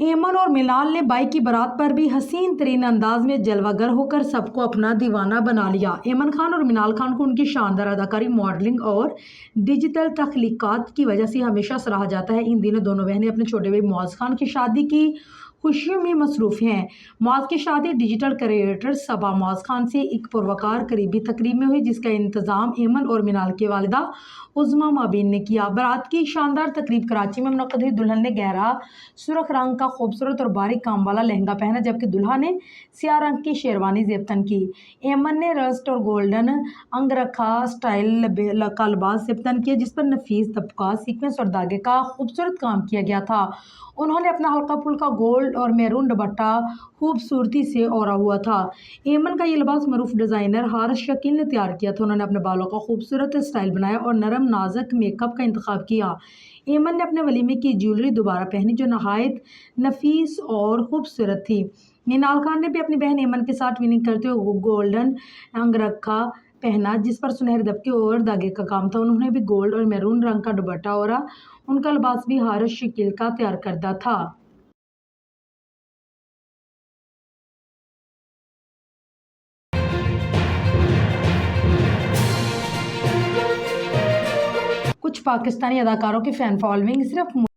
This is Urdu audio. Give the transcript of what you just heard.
ایمن اور ملال نے بائی کی بارات پر بھی حسین ترین انداز میں جلوہ گر ہو کر سب کو اپنا دیوانہ بنا لیا۔ ایمن خان اور ملال خان کو ان کی شاندار اداکاری، ماڈلنگ اور ڈیجیٹل تخلیقات کی وجہ سے ہمیشہ سراہا جاتا ہے۔ ان دنوں دونوں بہنیں اپنے چھوٹے بھائی معاذ خان کی شادی کی خوشیوں میں مصروف ہیں۔ معاذ کی شادی ڈیجیٹل کریئٹر صبا معاذ خان سے ایک پروقار قریبی تقریب میں ہوئی، جس کا انتظام ایمن اور ملال کی والدہ عظمیٰ مابین نے کیا۔ بارات کی شاندار تقریب کراچی میں منعقد ہوئی۔ دلہن نے گہرا سرخ رنگ کا خوبصورت اور باریک کام والا لہنگا پہنا، جبکہ دولہا نے سیاہ رنگ کی شیروانی زیب تن کی۔ ایمن نے رسٹ اور گولڈن انگرکھا سٹائل کا لباس زیب تن کیا، جس پر نفیس طبقات، سیکوینس اور دھاگے کا خوبصورت کام کیا گیا تھا۔ انہوں نے اپنا ہلکا پھلکا گولڈ اور میرون دوپٹہ خوبصورتی سے اوڑھا ہوا تھا۔ ایمن کا یہ لباس معروف ڈیزائنر حارث شکیل نے تیار کیا تھا۔ انہوں نے اپنے بالوں کا خوبصورت سٹائل بنایا اور نرم نازک میک اپ کا انتخاب کیا۔ ایمن نے اپنے ولیمے کی جیولری دوبارہ پہنی، جو نہایت نفیس اور خوبصورت تھی۔ ملال خان نے بھی اپنی بہن ایمن کے ساتھ ٹوئننگ کرتے ہوئے گولڈن انگرکھا پہنا، جس پر سنہرے دبکے اور دھاگے کا کام تھا۔ انہوں نے بھی گولڈ اور میرون رنگ کا دوپٹہ اوڑھا۔ ان کا لباس بھی حارث شکیل کا تیار کردہ تھا۔ کچھ پاکستانی اداکاروں کی فین فالوئنگ صرف